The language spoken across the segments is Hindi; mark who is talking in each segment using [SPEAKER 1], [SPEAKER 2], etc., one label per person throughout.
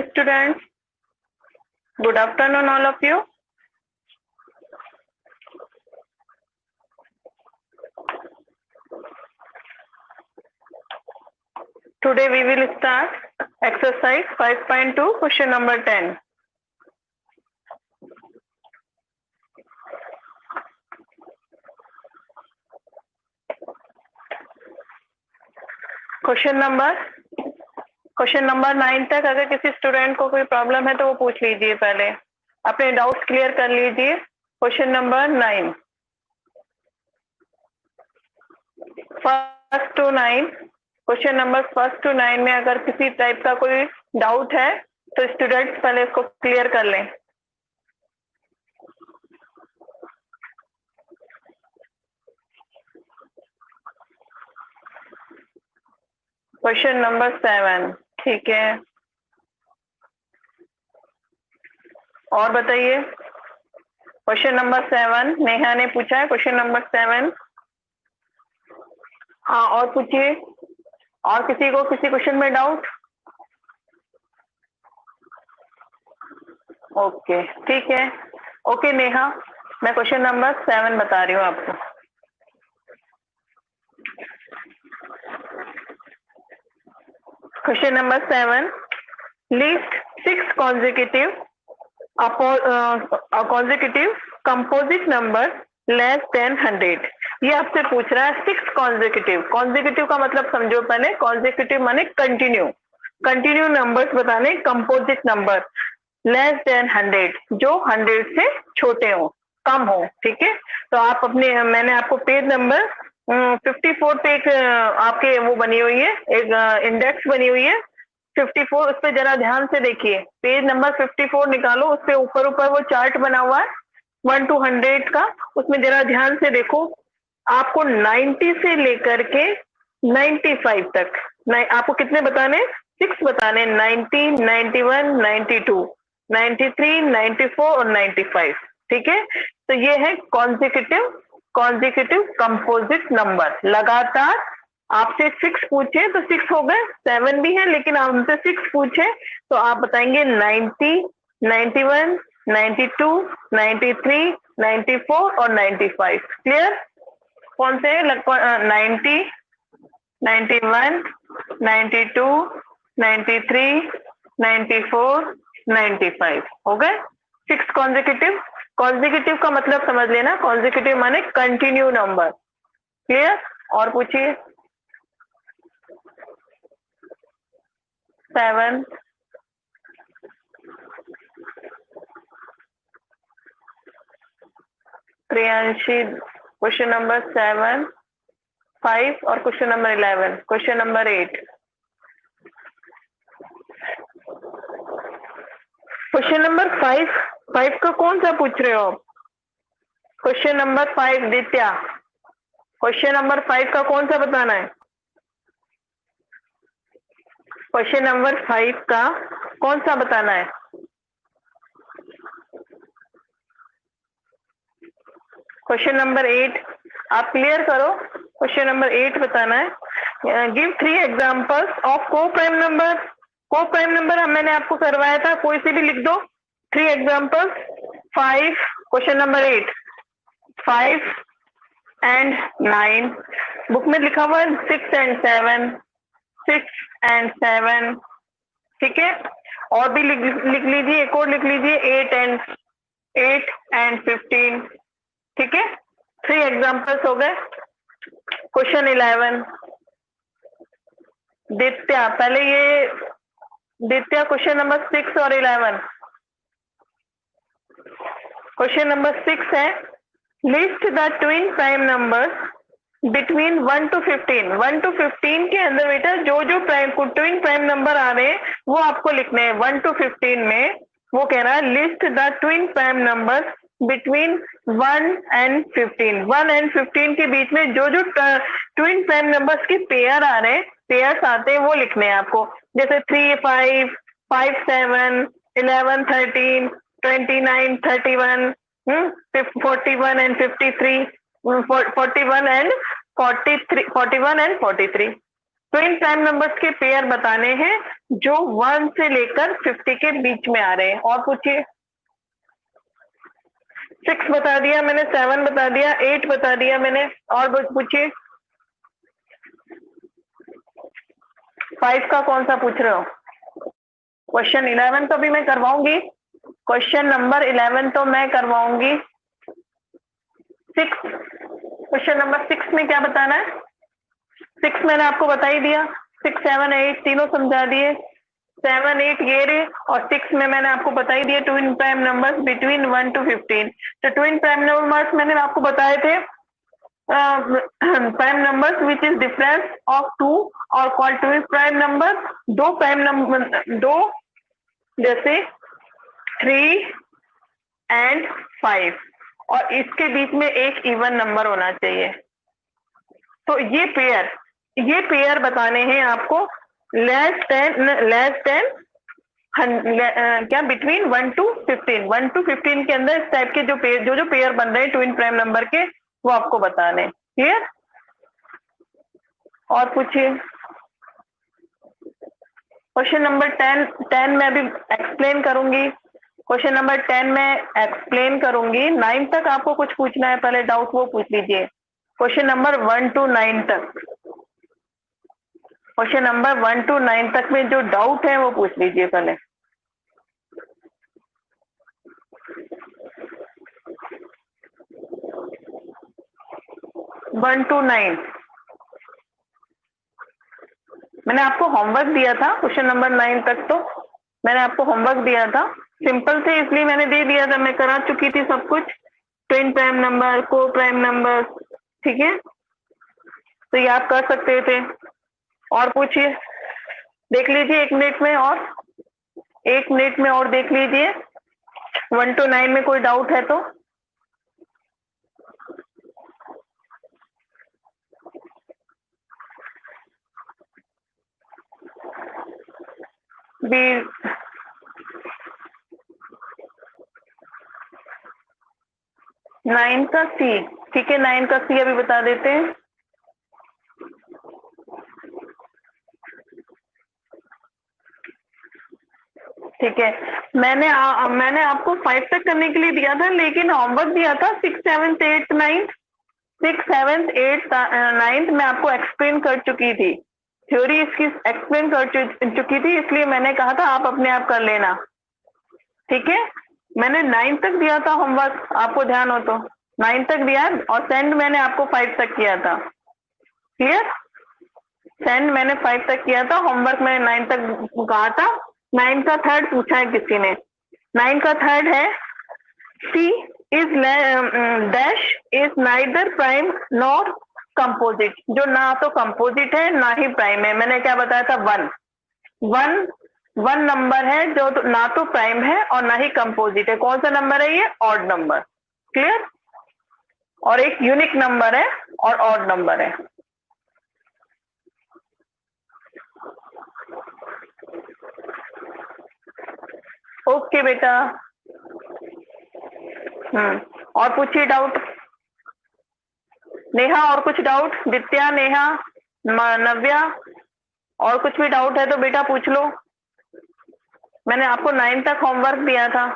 [SPEAKER 1] students. Good afternoon, all of you. Today we will start exercise 5.2, question number 10. Question number 9 तक अगर किसी स्टूडेंट को कोई प्रॉब्लम है तो वो पूछ लीजिए, पहले अपने डाउट्स क्लियर कर लीजिए। Question number 9 first to 9, question number first to 9 में अगर किसी टाइप का कोई डाउट है तो स्टूडेंट्स पहले इसको क्लियर कर लें। क्वेश्चन नंबर 7, ठीक है, और बताइए। क्वेश्चन नंबर 7 नेहा ने पूछा है, क्वेश्चन नंबर 7। हाँ, और पूछिए। और किसी को किसी क्वेश्चन में डाउट? ओके, ठीक है। ओके नेहा, मैं क्वेश्चन नंबर 7 बता रही हूँ आपको। Question number 7, list 6 consecutive composite number less than 100। ये आपसे पूछ रहा है 6 consecutive का मतलब समझो पहले। consecutive माने कंटिन्यू नंबर्स बताने, कंपोजिट नंबर लेस देन 100 जो 100 से छोटे हो, कम हो, ठीक है। तो आप मैंने आपको पेज नंबर 54 पे एक आपके वो बनी हुई है, एक इंडेक्स बनी हुई है 54, उस पे जरा ध्यान से देखिए। पेज नंबर 54 निकालो, उस पे ऊपर वो चार्ट बना हुआ है 1 to 100 का, उसमें जरा ध्यान से देखो। आपको 90 से लेकर के 95 तक, आपको कितने बताने? 6 बताने, 90, 91, 92, 93, 94 और 95, ठीक है। तो ये है कॉन्जिक्यूटिव कंपोजिट नंबर। लगातार आपसे 6 पूछे तो 6 हो गए, 7 भी है लेकिन आप हमसे 6 पूछे तो आप बताएंगे 90, 91, 92, 93, 94 और 95। क्लियर? कौन से? 90, 91, 92, 93, 94, 95 हो गए 6 कॉन्जिक्यूटिव का मतलब समझ लेना, कॉन्जिक्यूटिव माने कंटिन्यू नंबर। क्लियर? और पूछिए। 7, प्रियांशी, क्वेश्चन नंबर 7, 5 और question number 11, question number 8। Question number 5 का कौन सा पूछ रहे हो आप? क्वेश्चन नंबर 5 दित्या, क्वेश्चन नंबर 5 का कौन सा बताना है? क्वेश्चन नंबर 5 का कौन सा बताना है? क्वेश्चन नंबर 8 आप क्लियर करो। क्वेश्चन नंबर 8 बताना है। Give 3 examples of co-prime number मैंने आपको करवाया था, कोई से भी लिख दो 3 examples. 5, question number 8, 5 and 9, book में लिखा हुआ है 6 and 7, 6 and 7, ठीक है। और भी लिख लीजिए, एक और लिख लीजिए 8 and 15, ठीक है। 3 एग्जांपल्स हो गए। क्वेश्चन 11, दित्या, पहले ये दित्या क्वेश्चन नंबर 6 और 11। क्वेश्चन नंबर 6 है, list the twin prime numbers between 1 to 15। 1 to 15 के अंदर बेटा जो ट्विन प्राइम नंबर आ रहे हैं वो आपको लिखने हैं। 1 to 15 में वो कह रहा है list the twin prime numbers between 1 and 15। 1 and 15 के बीच में जो ट्विन प्राइम नंबर्स के पेयर्स आते हैं वो लिखने हैं आपको। जैसे 3, 5, 5, 7, 11, 13, 29, 31, 41 and 53, 41 and 43, twin prime numbers के पेयर बताने हैं जो 1 से लेकर 50 के बीच में आ रहे हैं। और पूछिए। 6 बता दिया मैंने, 7 बता दिया, 8 बता दिया मैंने। और पूछिए। 5 का कौन सा पूछ रहे हो? क्वेश्चन 11 तो भी मैं करवाऊंगी, क्वेश्चन नंबर 11 तो मैं करवाऊंगी। 6, क्वेश्चन नंबर 6 में क्या बताना है? 6 मैंने आपको बता ही दिया, 6, 7, 8 तीनों समझा दिए। 7, 8 ये रहे, और 6 में मैंने आपको बता ही दिया twin prime numbers between 1 to 15। तो ट्विन प्राइम नंबर्स मैंने आपको बताए थे prime numbers which is difference of 2 और कॉल्ड ट्विन प्राइम नंबर। दो प्राइम नंबर, दो जैसे 3 and 5, और इसके बीच में एक इवन नंबर होना चाहिए। तो ये पेयर बताने हैं आपको लेस देन क्या बिटवीन 1 to 15। 1 to 15 के अंदर इस टाइप के जो पेयर बन रहे हैं ट्विन प्राइम नंबर के, वो आपको बताने। क्लियर? और पूछिए। क्वेश्चन नंबर 10 में अभी एक्सप्लेन करूंगी। क्वेश्चन नंबर 10 में एक्सप्लेन करूंगी। 9 तक आपको कुछ पूछना है पहले डाउट, वो पूछ लीजिए। क्वेश्चन नंबर 1 to 9 तक, क्वेश्चन नंबर 1 to 9 तक में जो डाउट है वो पूछ लीजिए पहले। वन टू नाइन मैंने आपको होमवर्क दिया था, क्वेश्चन नंबर 9 तक तो मैंने आपको होमवर्क दिया था। सिंपल थे इसलिए मैंने दे दिया था, मैं करा चुकी थी सब कुछ, ट्विन प्राइम नंबर, को प्राइम नंबर, ठीक है, तो ये आप कर सकते थे। और पूछिए, देख लीजिए 1 मिनट में, और 1 मिनट में और देख लीजिए 1 to 9 में कोई डाउट है तो। भी 9 का सी, ठीक है, 9 का सी अभी बता देते हैं। ठीक है, मैंने आपको 5 तक करने के लिए दिया था, लेकिन होमवर्क दिया था 6, 7, 8, 9, 6, 7, 8, 9 मैं आपको एक्सप्लेन कर चुकी थी, थ्योरी इसकी एक्सप्लेन कर चुकी थी, इसलिए मैंने कहा था आप अपने आप कर लेना। ठीक है, मैंने 9 तक दिया था होमवर्क, आपको ध्यान हो तो 9 तक दिया, और सेंड मैंने आपको 5 तक किया था। क्लियर? सेंड मैंने 5 तक किया था, होमवर्क मैंने 9 तक कहा था। 9 का थर्ड पूछा है किसी ने। 9 का थर्ड है C is dash is neither prime nor composite, जो ना तो कंपोजिट है ना ही प्राइम है। मैंने क्या बताया था? वन नंबर है जो ना तो प्राइम है और ना ही कंपोजिट है। कौन सा नंबर है ये? Odd number. क्लियर? और एक यूनिक नंबर है और ऑड नंबर है। ओके बेटा। और पूछिए डाउट। नेहा और कुछ डाउट? विद्या, नेहा, नव्या, और कुछ भी डाउट है तो बेटा पूछ लो। मैंने आपको 9 तक होमवर्क दिया था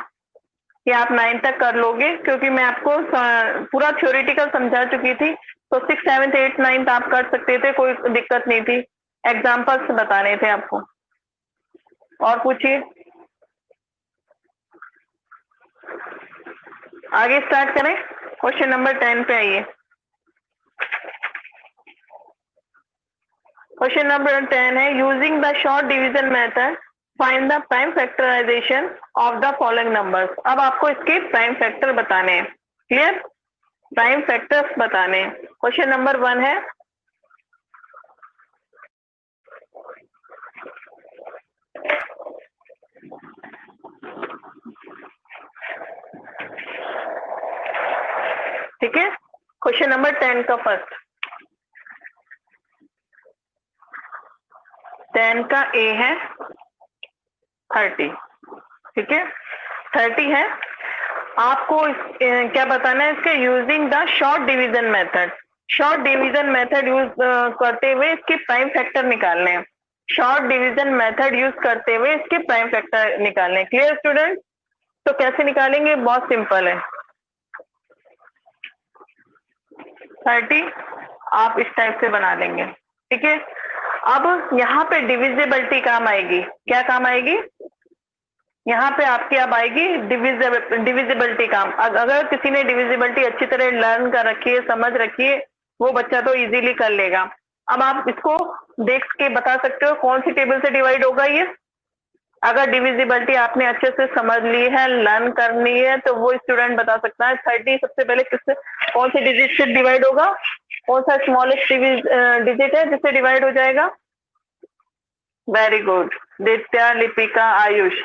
[SPEAKER 1] कि आप 9 तक कर लोगे, क्योंकि मैं आपको पूरा थ्योरेटिकल समझा चुकी थी, तो 6, 7, 8, 9 आप कर सकते थे, कोई दिक्कत नहीं थी, एग्जाम्पल्स बताने थे आपको। और पूछिए, आगे स्टार्ट करें। क्वेश्चन नंबर 10 पे आइए। क्वेश्चन नंबर 10 है, using the short division method find the prime factorisation of the following numbers. अब आपको इसके प्राइम फैक्टर बताने हैं। क्लियर? प्राइम फैक्टर्स बताने हैं। क्वेश्चन नंबर 1 है, ठीक है, क्वेश्चन नंबर 10 का फर्स्ट, 10 का ए है 30, ठीक है, 30 है। आपको क्या बताना है? इसके using the short division method. Short division method use करते हुए इसके प्राइम फैक्टर निकालने हैं। शॉर्ट डिवीजन मेथड यूज करते हुए इसके प्राइम फैक्टर निकालने हैं। Clear student? तो कैसे निकालेंगे? बहुत सिंपल है। 30 आप इस टाइप से बना लेंगे, ठीक है। अब यहाँ पे डिविजिबिलिटी काम आएगी। क्या काम आएगी? यहाँ पे आपकी अब आएगी डिविजिबिलिटी काम। अगर किसी ने डिविजिबिलिटी अच्छी तरह लर्न कर रखी है, समझ रखी है, वो बच्चा तो इजीली कर लेगा। अब आप इसको देख के बता सकते हो कौन सी टेबल से डिवाइड होगा ये। अगर डिविजिबिलिटी आपने अच्छे से समझ ली है, लर्न करनी है, तो वो स्टूडेंट बता सकता है 30 सबसे पहले किससे, कौन से डिजिट से डिवाइड होगा, कौन सा स्मॉलेस्ट डिजिट है जिससे डिवाइड हो जाएगा। वेरी गुड, दित्या, लिपिका, आयुष,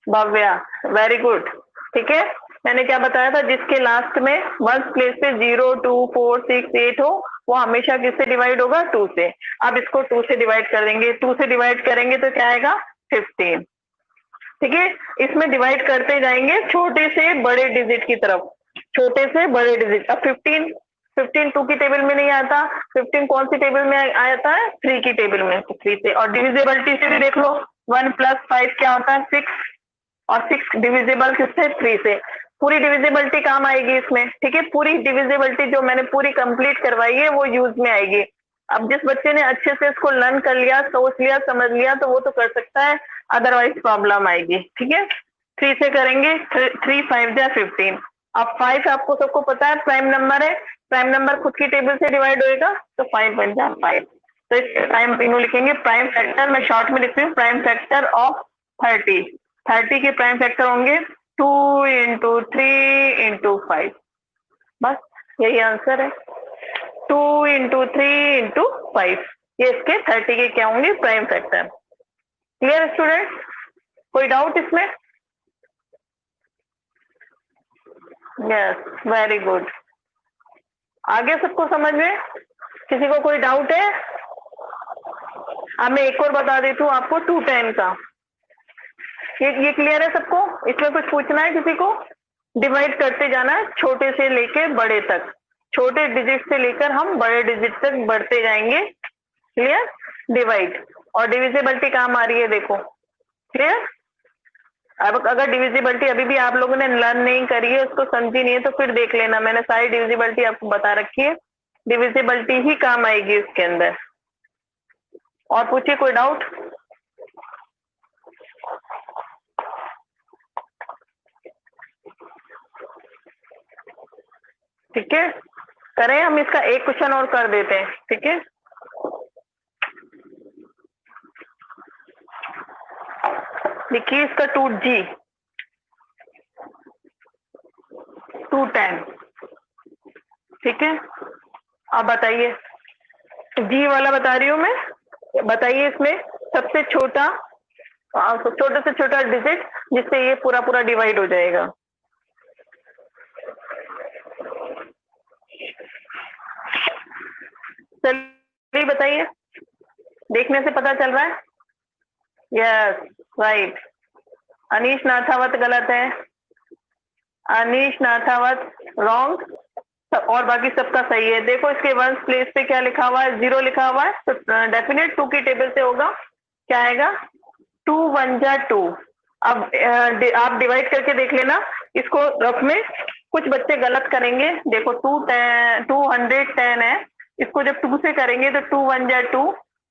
[SPEAKER 1] भव्या, वेरी गुड। ठीक है, मैंने क्या बताया था, जिसके लास्ट में वंस प्लेस पे 0, 2, 4, 6, 8 हो, वो हमेशा किससे डिवाइड होगा? 2 से। अब इसको 2 से डिवाइड कर देंगे। 2 से डिवाइड करेंगे तो क्या आएगा? 15। ठीक है, इसमें डिवाइड करते जाएंगे छोटे से बड़े डिजिट की तरफ, छोटे से बड़े डिजिट। अब 15 2 की टेबल में नहीं आता। 15 कौन सी टेबल में आता है? 3 की टेबल में, 3 से। और डिविजिबिलिटी से भी देख लो, 1 + 5 क्या होता है? 6, और 6 डिविजिबल किससे? 3 से। पूरी डिविजिबिलिटी काम आएगी इसमें। ठीक है, पूरी डिविजिबिलिटी जो मैंने पूरी कंप्लीट करवाई है वो यूज में आएगी। अब जिस बच्चे ने अच्छे से इसको लर्न कर लिया, सोच लिया, समझ लिया, तो वो तो कर सकता है, अदरवाइज प्रॉब्लम आएगी। ठीक है, 3 से करेंगे, 3 5 जा 15। अब 5 आपको सबको पता है प्राइम नंबर है, प्राइम नंबर खुद की टेबल से डिवाइड होएगा, तो 5 बन जा 5। तो इस प्राइम तीनों लिखेंगे, प्राइम फैक्टर मैं शॉर्ट में लिख रही हूँ, प्राइम फैक्टर ऑफ 30 के प्राइम फैक्टर होंगे 2 × 3 × 5। बस यही आंसर है, 2 × 3 × 5। ये इसके 30 के क्या होंगे? Prime factor. Clear student? कोई डाउट इसमें? Yes, very good. आगे सबको समझ में? किसी को कोई डाउट है? अब मैं एक और बता देती हूँ आपको, 210 का। ये क्लियर है सबको? इसमें कुछ पूछना है किसी को? डिवाइड करते जाना है छोटे से लेके बड़े तक, छोटे डिजिट से लेकर हम बड़े डिजिट तक बढ़ते जाएंगे। क्लियर? डिवाइड और डिविजिबिलिटी काम आ रही है, देखो। क्लियर? अब अगर डिविजिबिलिटी अभी भी आप लोगों ने लर्न नहीं करी है, उसको समझी नहीं है, तो फिर देख लेना, मैंने सारी डिविजिबिलिटी आपको बता रखी है। डिविजिबिलिटी ही काम आएगी इसके अंदर। और पूछिए, कोई डाउट? ठीक है, करें हम इसका एक क्वेश्चन और कर देते हैं। ठीक है, देखिए इसका 2G 210। ठीक है, अब बताइए, G वाला बता रही हूँ मैं, बताइए इसमें सबसे छोटा छोटे से छोटा डिजिट जिससे ये पूरा पूरा डिवाइड हो जाएगा। चलिए बताइए, देखने से पता चल रहा है। Yes, right. अनीश नाथावत गलत है, अनीश नाथावत रॉन्ग, और बाकी सबका सही है। देखो इसके वंस प्लेस पे क्या लिखा हुआ है? 0 लिखा हुआ है, तो डेफिनेट 2 की टेबल से होगा। क्या आएगा? 2 1 जा 2। अब आप डिवाइड करके देख लेना इसको रफ में। कुछ बच्चे गलत करेंगे, देखो 210 है, इसको जब 2 से करेंगे तो 2 1 जा 2,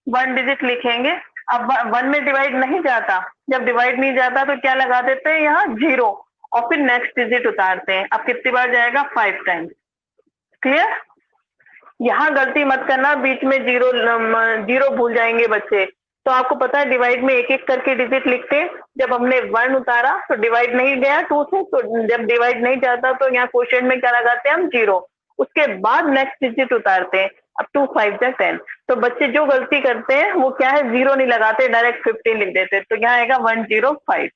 [SPEAKER 1] 1 डिजिट लिखेंगे। अब 1 में डिवाइड नहीं जाता, जब डिवाइड नहीं जाता तो क्या लगा देते हैं यहाँ? 0, और फिर नेक्स्ट डिजिट उतारते हैं। अब कितनी बार जाएगा? 5 टाइम्स। क्लियर? यहाँ गलती मत करना, बीच में जीरो भूल जाएंगे बच्चे। तो आपको पता है डिवाइड में एक एक करके डिजिट लिखते हैं। जब हमने 1 उतारा तो डिवाइड नहीं गया 2 से, तो जब डिवाइड नहीं जाता तो यहाँ क्वोशिएंट में क्या लगाते हैं हम? 0। उसके बाद नेक्स्ट डिजिट उतारते हैं। अब 2 5 जा 10। तो बच्चे जो गलती करते हैं वो क्या है? 0 नहीं लगाते, डायरेक्ट 15 लिख देते। तो यहाँ आएगा 105।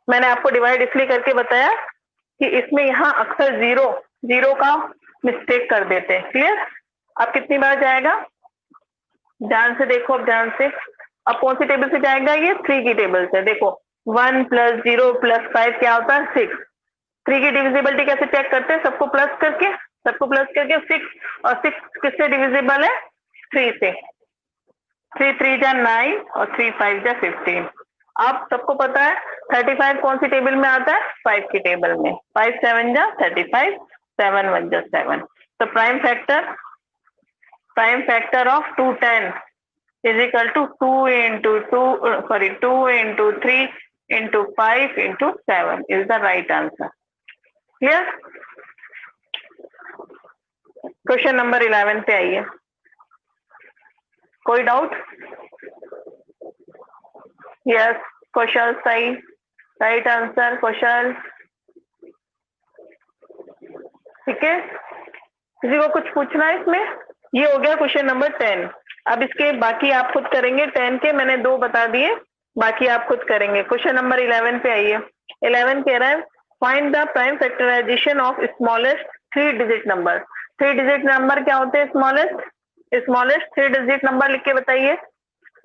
[SPEAKER 1] मैंने आपको डिवाइड इसलिए करके बताया कि इसमें यहाँ अक्सर जीरो का मिस्टेक कर देते हैं। क्लियर? अब कितनी बार जाएगा? ध्यान से देखो, अब ध्यान से। अब कौन सी टेबल से जाएगा? ये 3 की टेबल से। देखो 1 + 0 + 5 क्या होता है? 6। 3 की डिविजिबिलिटी कैसे चेक करते हैं? सबको प्लस करके, सबको प्लस करके 6, और 6 किससे डिविजिबल है? 3 से। 3 3 जा 9 और 3 5 जा 15। आप सबको पता है 35 कौन सी टेबल में आता है? 5 की टेबल में। 5 7 जा 35, 7 1 जा 7। तो prime factor of 210 is equal to 2 into 3 into 5 into 7 is the right answer. Clear? Question number 11 पे आइए। कोई डाउट? यस, कौशल सही, राइट आंसर कौशल। ठीक है, किसी को कुछ पूछना है इसमें? ये हो गया क्वेश्चन नंबर 10। अब इसके बाकी आप खुद करेंगे। 10 के मैंने 2 बता दिए, बाकी आप खुद करेंगे। क्वेश्चन नंबर 11 पे आइए। 11 कह रहा है find the prime factorisation of smallest 3 digit number. 3 digit number क्या होते हैं? स्मॉलेस्ट 3 डिजिट नंबर लिख के बताइए।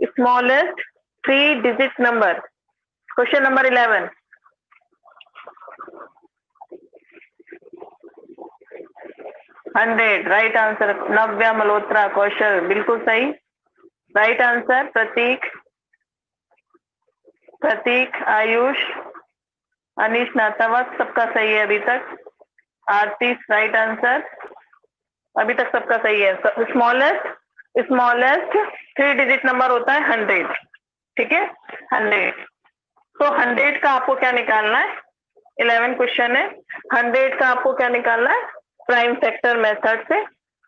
[SPEAKER 1] Smallest 3 digit number. Question number 11। Hundred, right answer. Navya Malhotra, Kaushal बिल्कुल सही, राइट आंसर। प्रतीक, आयुष, अनीश नातावत, सबका सही है अभी तक। आरती, राइट आंसर, अभी तक सबका सही है। स्मॉलेस्ट 3 डिजिट नंबर होता है 100। ठीक है, 100। तो 100 का आपको क्या निकालना है? 11 क्वेश्चन है। 100 का आपको क्या निकालना है? प्राइम फैक्टर मेथड से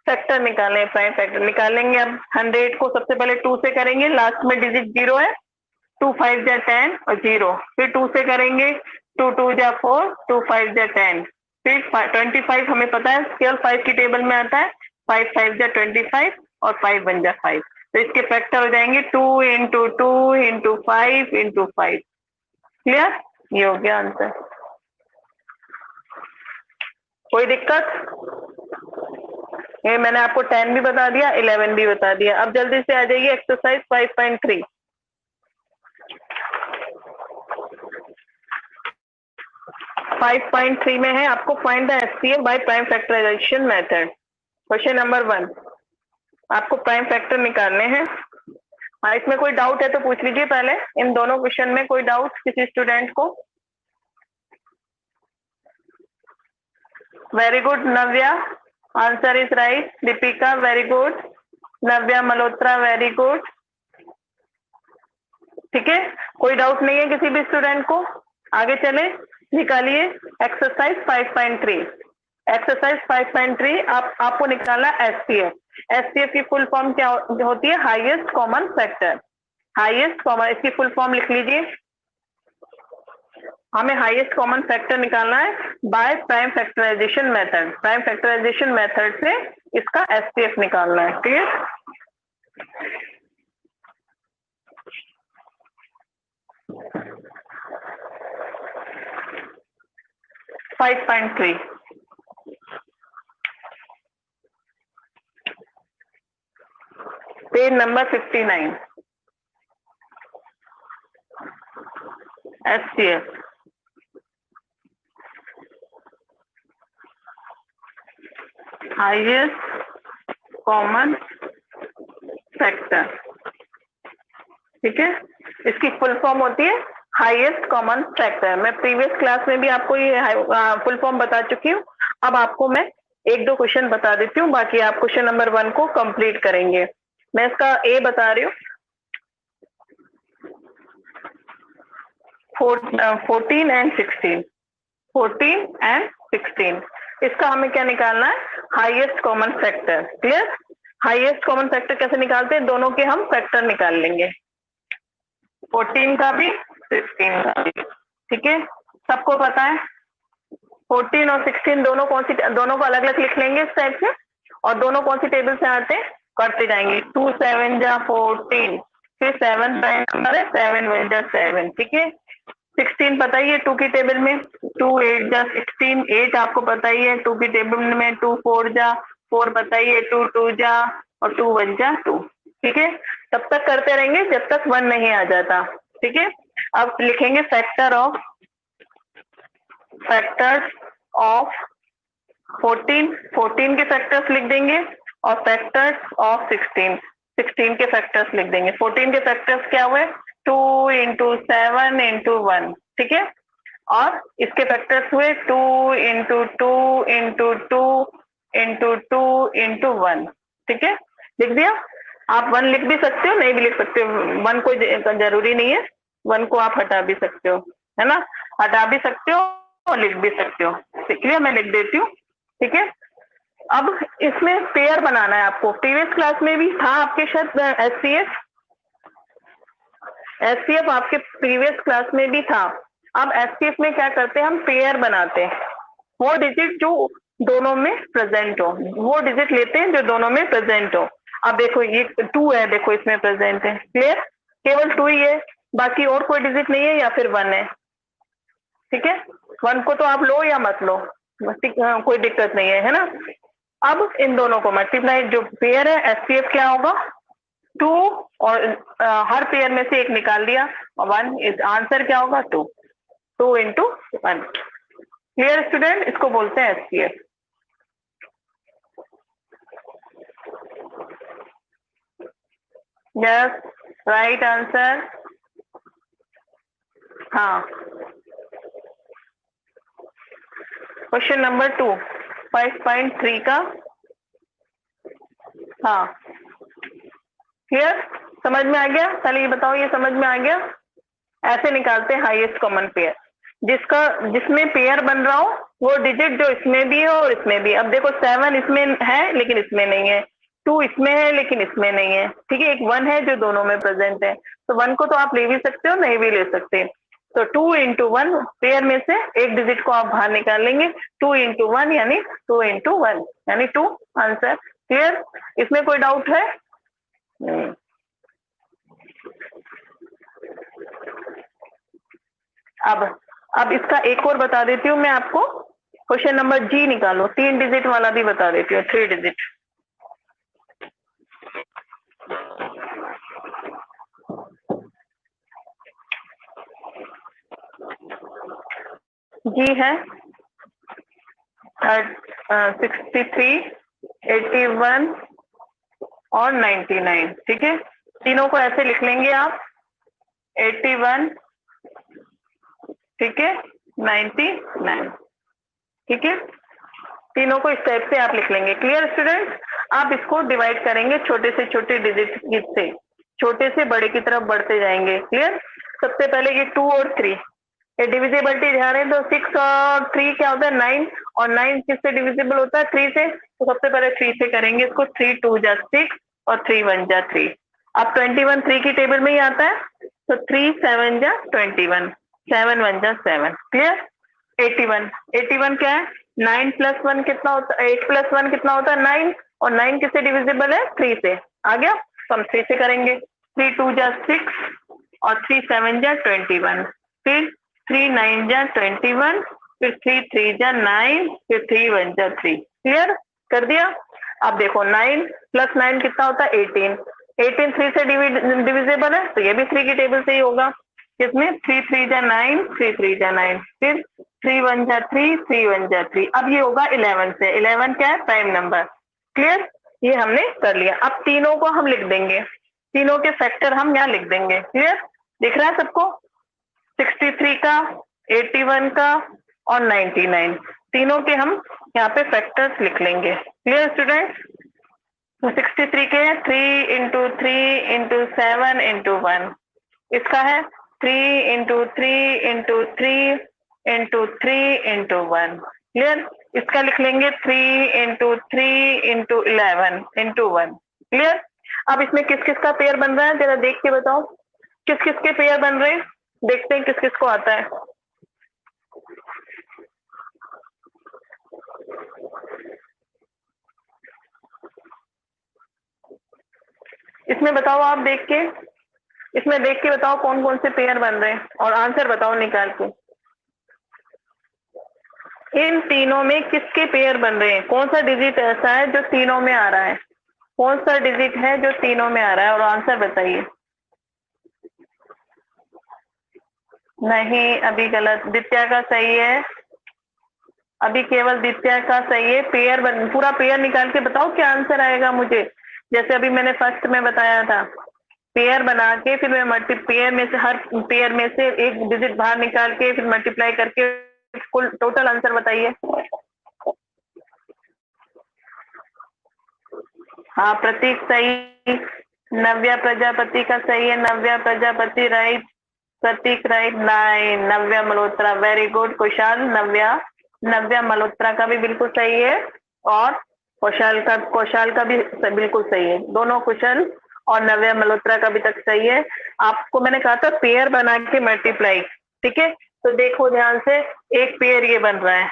[SPEAKER 1] फैक्टर निकालें। प्राइम फैक्टर निकालेंगे। अब 100 को सबसे पहले 2 से करेंगे, लास्ट में डिजिट 0 है। 2 5 जा 10 और 0। फिर 2 से करेंगे, 2 2 जा 4, 2 5 जा 10। फिर 25 हमें पता है केवल 5 की टेबल में आता है। 5 5 जा 25 और 5 1 जा 5। तो इसके फैक्टर हो जाएंगे 2 into 2 into 5 into 5। क्लियर? ये हो गया आंसर। कोई दिक्कत? ये मैंने आपको 10 भी बता दिया, 11 भी बता दिया। अब जल्दी से आ जाइए एक्सरसाइज 5.3। 5.3 में है आपको find the HCF by prime factorisation method. Question number 1, आपको प्राइम फैक्टर निकालने हैं। इसमें कोई डाउट है तो पूछ लीजिए पहले। इन दोनों क्वेश्चन में कोई डाउट किसी स्टूडेंट को? Very good Navya, answer is right. Deepika, very good. Navya Malhotra, very good. ठीक है, कोई डाउट नहीं है किसी भी स्टूडेंट को? आगे चले, निकालिए एक्सरसाइज 5.3। एक्सरसाइज 5.3 आपको निकाला एचसीएफ। एचसीएफ की फुल फॉर्म क्या होती है? Highest common factor. Highest common, इसकी फुल फॉर्म लिख लीजिए। हमें हाईएस्ट कॉमन फैक्टर निकालना है by prime factorisation method. Prime factorisation method से इसका एचसीएफ निकालना है। Clear? Five 5.3 page number 59। HCF highest common factor. ठीक है, इसकी फुल फॉर्म होती है हाईएस्ट कॉमन फैक्टर। मैं प्रीवियस क्लास में भी आपको ये फुल फॉर्म बता चुकी हूँ। अब आपको मैं 1-2 क्वेश्चन बता देती हूँ, बाकी आप क्वेश्चन नंबर 1 को कंप्लीट करेंगे। मैं इसका ए बता रही हूँ। 14 and 16। 14 and 16, इसका हमें क्या निकालना है? Highest common factor. Clear? Highest common factor कैसे निकालते हैं? दोनों के हम फैक्टर निकाल लेंगे, 14 का भी 16 का भी। ठीक है, सबको पता है 14 और 16 दोनों को अलग अलग लिख लेंगे इस टाइप से, और दोनों कौन सी टेबल से आते हैं? करते जाएंगे। 2 7 जा 14, फिर 7 प्राइम नंबर है, 7 1 जा 7। ठीक है, 16 पता ही है 2 की टेबल में। 2 8 जा 16, 8 आपको पता ही है 2 की टेबल में। 2 4 जा 4 पता ही है, 2 2 जा और 2 1 जा 2। ठीक है, तब तक करते रहेंगे जब तक 1 नहीं आ जाता। ठीक है, अब लिखेंगे फैक्टर्स ऑफ 14 के फैक्टर्स लिख देंगे और फैक्टर्स ऑफ 16 के फैक्टर्स लिख देंगे। 14 के फैक्टर्स क्या हुए? 2 इंटू 7 इंटू 1, ठीक है। और इसके फैक्टर्स हुए 2 इंटू 2 इंटू 2 इंटू 2 इंटू 1, ठीक है। लिख दिया। आप 1 लिख भी सकते हो, नहीं भी लिख सकते हो, 1 कोई जरूरी नहीं है, 1 को आप हटा भी सकते हो, है ना। हटा भी सकते हो और लिख भी सकते हो। क्लियर? मैं लिख देती हूँ, ठीक है। अब इसमें पेयर बनाना है आपको। प्रीवियस क्लास में भी था आपके शायद एचसीएफ आपके प्रीवियस क्लास में भी था। अब एचसीएफ में क्या करते हैं हम? पेयर बनाते हैं। वो डिजिट जो दोनों में प्रेजेंट हो, वो डिजिट लेते हैं जो दोनों में प्रेजेंट हो। अब देखो ये 2 है, देखो इसमें प्रेजेंट है। क्लियर? केवल 2 ही है, बाकी और कोई डिजिट नहीं है, या फिर 1 है, ठीक है। 1 को तो आप लो या मत लो, कोई दिक्कत नहीं है, है ना। अब इन दोनों को मल्टीप्लाई, जो पेयर है एचसीएफ क्या होगा? 2 और हर पेयर में से एक निकाल दिया, 1 इस आंसर क्या होगा? 2 इंटू 1। Clear student? इसको बोलते हैं एचसीएफ। Yes, right answer. हाँ, क्वेश्चन नंबर 2 5.3 का। हाँ, क्लियर? समझ में आ गया? पहले ये बताओ, ये समझ में आ गया? ऐसे निकालते हैं हाईएस्ट कॉमन पेयर, जिसमें पेयर बन रहा हो वो डिजिट जो इसमें भी है और इसमें भी। अब देखो 7 इसमें है लेकिन इसमें नहीं है, 2 इसमें है लेकिन इसमें नहीं है, ठीक है। एक 1 है जो दोनों में प्रेजेंट है, तो 1 को तो आप ले भी सकते हो, नहीं भी ले सकते। तो 2 इंटू 1, पेयर में से एक डिजिट को आप बाहर निकाल लेंगे। 2 इंटू 1 यानी 2 इंटू 1 यानी 2 आंसर। क्लियर? इसमें कोई डाउट है? अब इसका एक और बता देती हूँ मैं आपको। क्वेश्चन नंबर जी निकालो, 3 डिजिट वाला भी बता देती हूँ, 3 डिजिट। जी है 63, 81 और 99, ठीक है। तीनों को ऐसे लिख लेंगे आप, 81, ठीक है, 99, ठीक है। तीनों को इस टाइप से आप लिख लेंगे। Clear student? आप इसको डिवाइड करेंगे छोटे से छोटे डिजिट से, छोटे से बड़े की तरफ बढ़ते जाएंगे। क्लियर? सबसे पहले ये 2 और 3, ये डिविजिबिलिटी ध्यान है तो 6 और 3 क्या होता है? 9, और 9 किससे डिविजिबल होता है? 3 से। तो सबसे पहले 3 से करेंगे इसको, 3 2 जा 6 और 3 1 जा 3। अब 21 3 की टेबल में ही आता है, तो 3 7 जा 21, 7 1 जा 7। क्लियर? 81 क्या है? 9 प्लस 1 कितना होता है? 8 प्लस 1 कितना होता है? 9, और 9 किससे डिविजिबल है? 3 से। आ गया? तो हम 3 से करेंगे, 3 2 जा 6 और 3 7 जा 21, फिर 3 9 जा 21, फिर 3 3 जा 9, फिर 3 1 जा 3। क्लियर? कर दिया? अब देखो 9 प्लस 9 कितना होता है? 18, 18 3 से डिविजिबल है, तो ये भी 3 की टेबल से ही होगा। इसमें 3 3 जा 9, 3 3 जा 9, फिर 3 1 जा 3, 3 1 जा 3। अब ये होगा 11 से। 11 क्या है? Prime number. क्लियर? ये हमने कर लिया। अब तीनों को हम लिख देंगे, तीनों के फैक्टर हम यहाँ लिख देंगे। क्लियर? दिख रहा है सबको? 63 का, 81 का और 99, तीनों के हम यहाँ पे फैक्टर्स लिख लेंगे। Clear student? तो 63 के 3 इंटू 3 इंटू 7 इंटू 1, इसका है 3 into 3 into 3 into 3 into 1। Clear? इसका लिख लेंगे 3 इंटू 3 इंटू 11 इंटू 1। क्लियर? अब इसमें किस किस का पेयर बन रहा है जरा देख के बताओ, किस किस के पेयर बन रहे हैं? देखते हैं किस किस को आता है। इसमें बताओ, आप देख के, इसमें देख के बताओ कौन कौन से पेयर बन रहे हैं और आंसर बताओ निकाल के। इन तीनों में किसके पेयर बन रहे हैं? कौन सा डिजिट ऐसा है जो तीनों में आ रहा है? कौन सा डिजिट है जो तीनों में आ रहा है और आंसर बताइए। नहीं, अभी गलत। दित्या का सही है, अभी केवल द्वितीय का सही है। पेयर पूरा पेयर निकाल के बताओ क्या आंसर आएगा मुझे। जैसे अभी मैंने फर्स्ट में बताया था, पेयर बना के फिर मैं पेयर में से हर पेयर में से एक डिजिट बाहर निकाल के फिर मल्टीप्लाई करके कुल टोटल आंसर बताइए। हाँ प्रतीक सही, नव्या प्रजापति का सही है, नव्या प्रजापति राइट, प्रतीक राइट, 9 नव्या मल्होत्रा वेरी गुड। कुशाल नव्या मल्होत्रा का भी बिल्कुल सही है और कौशाल का भी बिल्कुल सही है। दोनों कुशल और नव्या मल्होत्रा का भी तक सही है। आपको मैंने कहा था पेयर बना के मल्टीप्लाई, ठीक है। तो देखो ध्यान से, एक पेयर ये बन रहा है,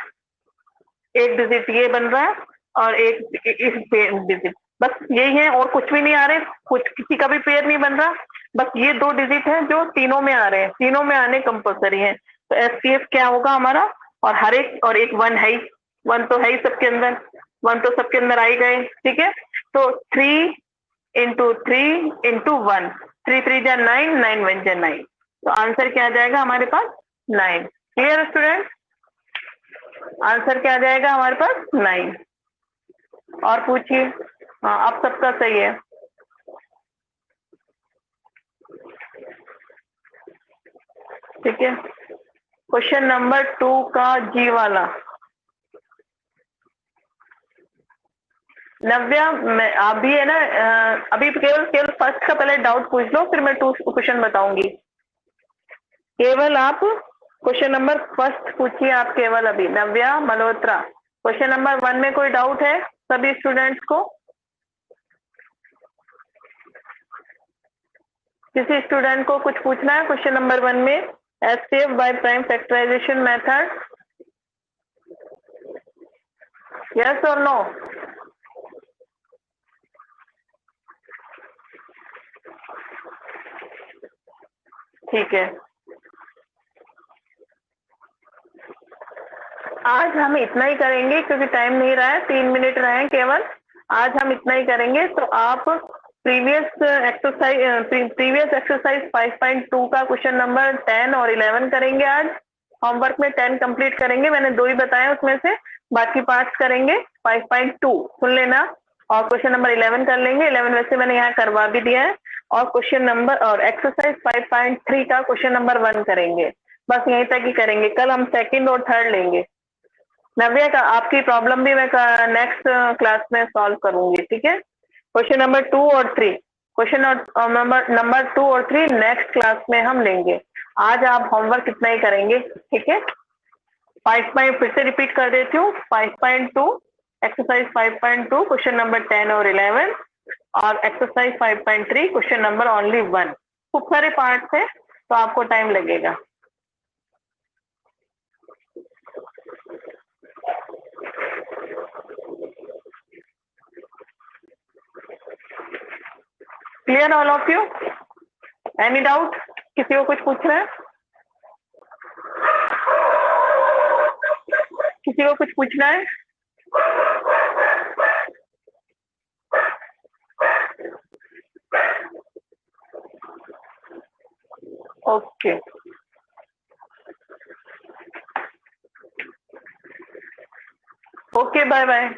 [SPEAKER 1] एक डिजिट ये बन रहा है और एक इस डिजिट, बस यही है और कुछ भी नहीं आ रहे, कुछ किसी का भी पेयर नहीं बन रहा, बस ये 2 डिजिट है जो तीनों में आ रहे हैं, तीनों में आने कंपल्सरी है। तो एसपीएफ क्या होगा हमारा, और हर एक और एक 1 है ही, 1 तो है ही सबके अंदर, 1 तो सबके अंदर आ ही गए, ठीक है। तो 3 इंटू 3 इंटू 1, 3 3 जा 9, 9 1 जा 9, तो आंसर क्या आ जाएगा हमारे पास 9। क्लियर स्टूडेंट, आंसर क्या आ जाएगा हमारे पास 9। और पूछिए। हाँ अब सबका सही है। ठीक है, क्वेश्चन नंबर 2 का जी वाला। नव्या अभी है ना, अभी केवल फर्स्ट का पहले डाउट पूछ लो, फिर मैं 2 क्वेश्चन बताऊंगी। केवल आप क्वेश्चन नंबर फर्स्ट पूछिए आप केवल अभी, नव्या मल्होत्रा। क्वेश्चन नंबर 1 में कोई डाउट है सभी स्टूडेंट्स को? किसी स्टूडेंट को कुछ पूछना है क्वेश्चन नंबर 1 में, HCF by prime factorisation method? Yes और नो? ठीक है, आज हम इतना ही करेंगे क्योंकि टाइम नहीं रहा है, 3 मिनट रहे हैं केवल। आज हम इतना ही करेंगे। तो आप प्रीवियस एक्सरसाइज 5.2 का क्वेश्चन नंबर 10 और 11 करेंगे आज। होमवर्क में 10 कंप्लीट करेंगे, मैंने 2 ही बताए उसमें से, बाकी पार्ट्स करेंगे 5.2 सुन लेना। और क्वेश्चन नंबर 11 कर लेंगे, 11 वैसे मैंने यहाँ करवा भी दिया है। और क्वेश्चन नंबर और एक्सरसाइज 5.3 का क्वेश्चन नंबर 1 करेंगे। बस यहीं तक ही करेंगे, कल हम सेकंड और थर्ड लेंगे। नव्या का आपकी प्रॉब्लम भी मैं नेक्स्ट क्लास में सॉल्व करूंगी, ठीक है। क्वेश्चन नंबर 2 और 3, क्वेश्चन नंबर 2 और 3 नेक्स्ट क्लास में हम लेंगे। आज आप होमवर्क इतना ही करेंगे, ठीक है। 5 फिर से रिपीट कर देती हूँ, 5.2 एक्सरसाइज 5.2 क्वेश्चन नंबर 10 और 11, और एक्सरसाइज 5.3 क्वेश्चन नंबर ओनली 1। खूब सारे पार्ट्स है तो आपको टाइम लगेगा। Clear all of you? Any doubt? किसी को कुछ पूछना है? किसी को कुछ पूछना है? Okay, okay, bye bye.